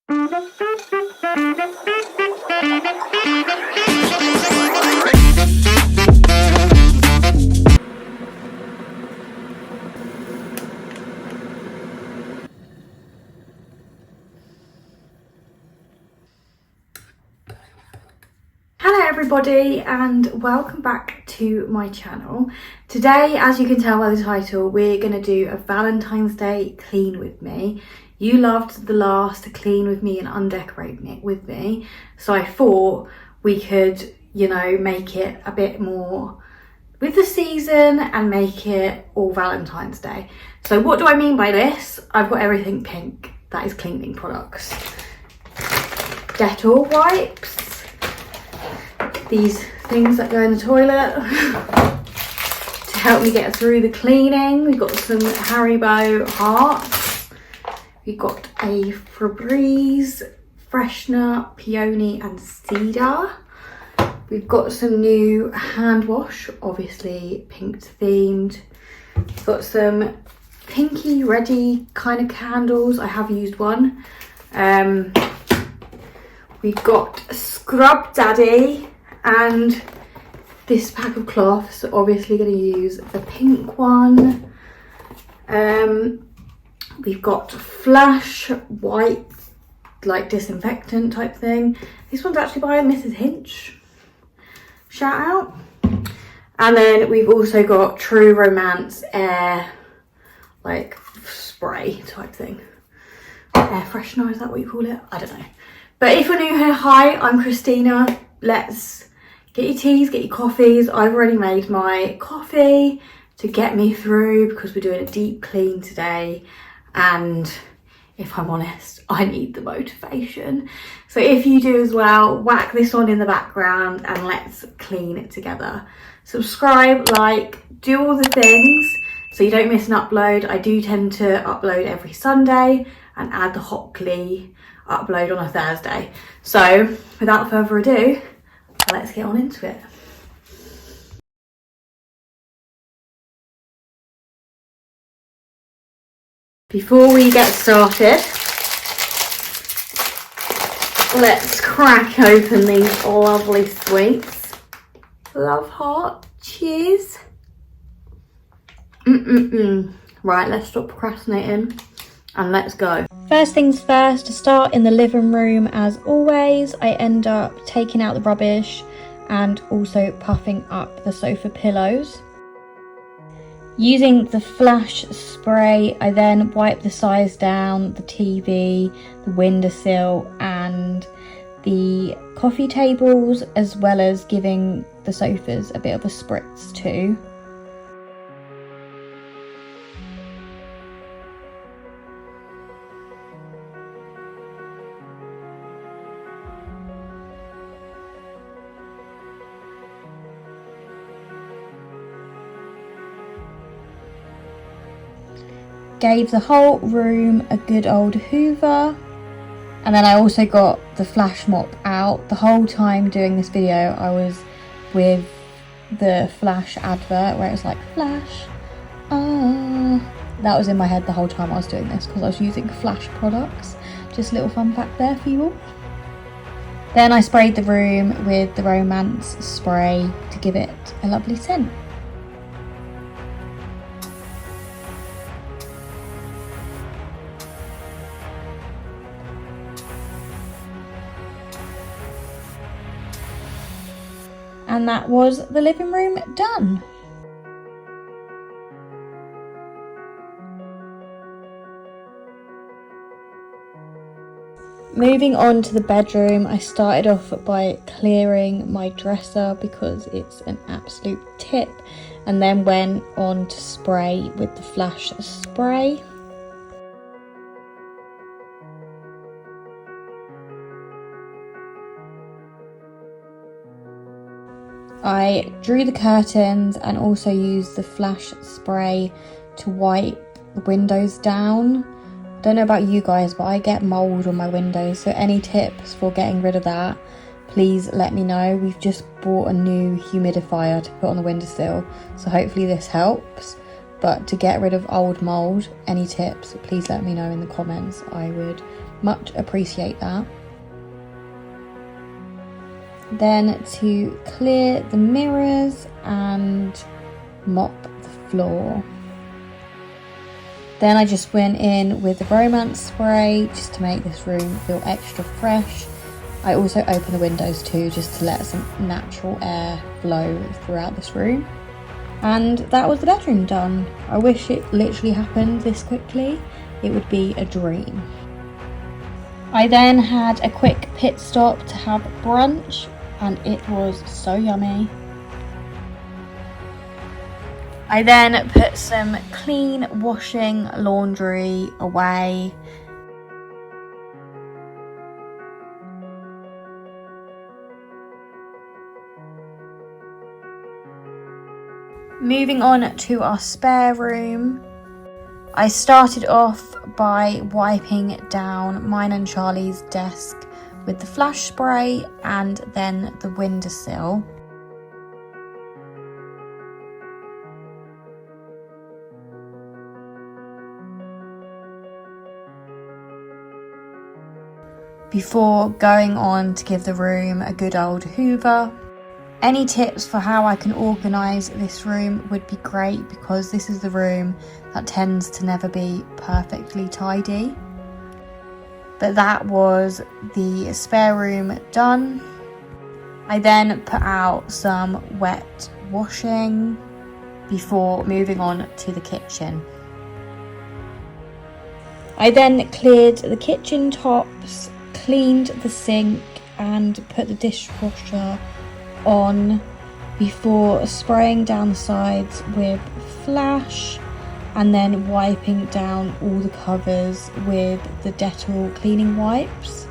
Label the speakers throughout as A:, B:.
A: Hello everybody and welcome back to my channel. Today, as you can tell by the title, we're going to do a Valentine's Day clean with me. You loved the last clean with me and undecorate with me, so I thought we could, you know, make it a bit more with the season and make it all Valentine's Day. So what do I mean by this? I've got everything pink. That is cleaning products. Dettol wipes. These things that go in the toilet to help me get through the cleaning. We've got some Haribo hearts. We've got a Febreze freshener, peony and cedar. We've got some new hand wash, obviously pink themed. We've got some pinky ready kind of candles. I have used one. We've got Scrub Daddy and this pack of cloths. So obviously going to use the pink one. We've got Flash white, like disinfectant type thing. This one's actually by Mrs. Hinch. Shout out. And then we've also got True Romance air, like spray type thing. Air freshener, is that what you call it? I don't know. But if you're new here, hi, I'm Christina. Let's get your teas, get your coffees. I've already made my coffee to get me through because we're doing a deep clean today. And if I'm honest, I need the motivation. So if you do as well, whack this on in the background and let's clean it together. Subscribe, like, do all the things so you don't miss an upload. I do tend to upload every Sunday and add the Hockley upload on a Thursday. So without further ado, let's get on into it. Before we get started, let's crack open these lovely sweets. Love heart, cheers. Right, let's stop procrastinating and let's go. First things first, to start in the living room, as always, I end up taking out the rubbish and also puffing up the sofa pillows. Using the Flash spray, I then wipe the sides down, the TV, the windowsill and the coffee tables, as well as giving the sofas a bit of a spritz too. Gave the whole room a good old hoover, and then I also got the Flash mop out. The whole time doing this video I was with the Flash advert where it was like Flash, that was in my head the whole time I was doing this because I was using Flash products. Just a little fun fact there for you all. Then I sprayed the room with the Romance spray to give it a lovely scent. And that was the living room done. Moving on to the bedroom, I started off by clearing my dresser because it's an absolute tip, and then went on to spray with the Flash spray. I drew the curtains and also used the Flash spray to wipe the windows down. I don't know about you guys, but I get mold on my windows, so any tips for getting rid of that, please let me know. We've just bought a new humidifier to put on the windowsill, so hopefully this helps. But to get rid of old mold, any tips, please let me know in the comments. I would much appreciate that. Then to clear the mirrors and mop the floor. Then I just went in with the romance spray just to make this room feel extra fresh. I also opened the windows too, just to let some natural air flow throughout this room. And that was the bedroom done. I wish it literally happened this quickly. It would be a dream. I then had a quick pit stop to have brunch, and it was so yummy. I then put some clean washing laundry away. Moving on to our spare room, I started off by wiping down mine and Charlie's desk with the flash spray and then the windowsill. Before going on to give the room a good old hoover. Any tips for how I can organise this room would be great, because this is the room that tends to never be perfectly tidy. But that was the spare room done. I then put out some wet washing before moving on to the kitchen. I then cleared the kitchen tops, cleaned the sink and put the dishwasher on before spraying down the sides with flash and then wiping down all the covers with the Dettol cleaning wipes.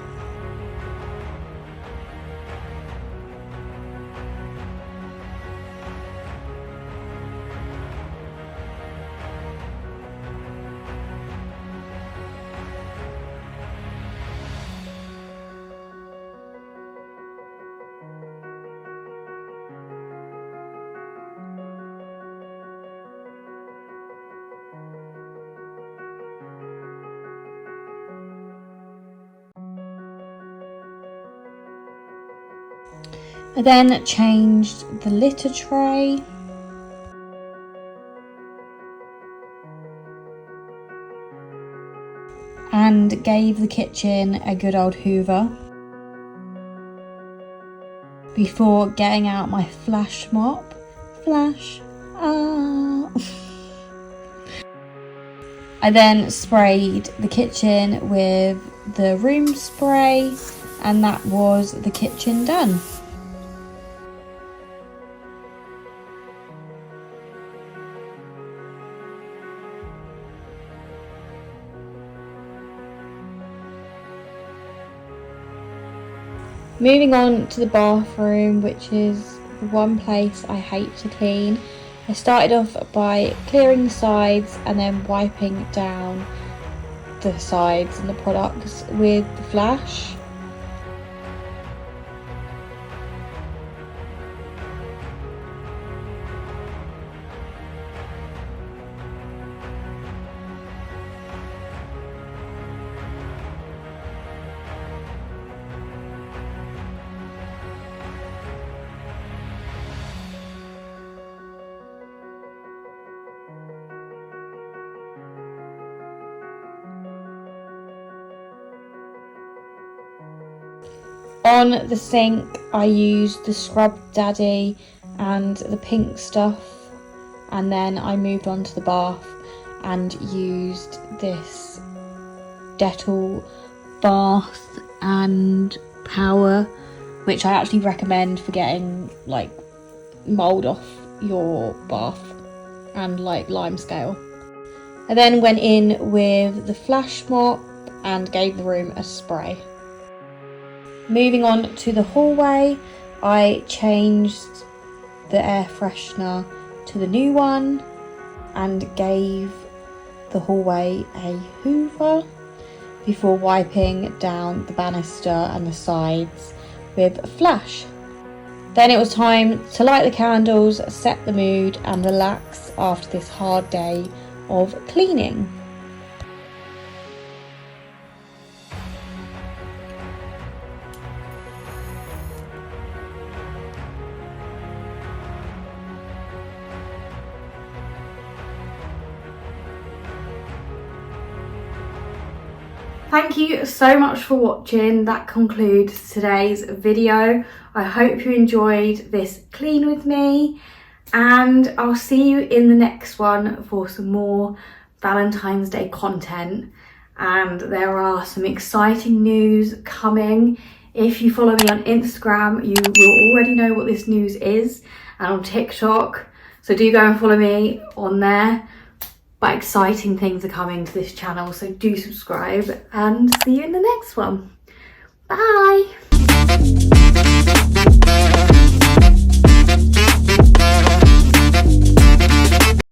A: I then changed the litter tray. And gave the kitchen a good old hoover before getting out my flash mop. Flash. I then sprayed the kitchen with the room spray, and that was the kitchen done. Moving on to the bathroom, which is the one place I hate to clean. I started off by clearing the sides and then wiping down the sides and the products with the flash. On the sink, I used the Scrub Daddy and the pink stuff, and then I moved on to the bath and used this Dettol bath and power, which I actually recommend for getting like mould off your bath and like lime scale. I then went in with the flash mop and gave the room a spray. Moving on to the hallway, I changed the air freshener to the new one and gave the hallway a hoover before wiping down the banister and the sides with a flash. Then it was time to light the candles, set the mood and relax after this hard day of cleaning. thank you so much for watching. That concludes today's video. I hope you enjoyed this clean with me, and I'll see you in the next one for some more Valentine's Day content. And there are some exciting news coming. If you follow me on Instagram, you will already know what this news is, and on TikTok, so do go and follow me on there. But exciting things are coming to this channel, so do subscribe, and see you in the next one. Bye.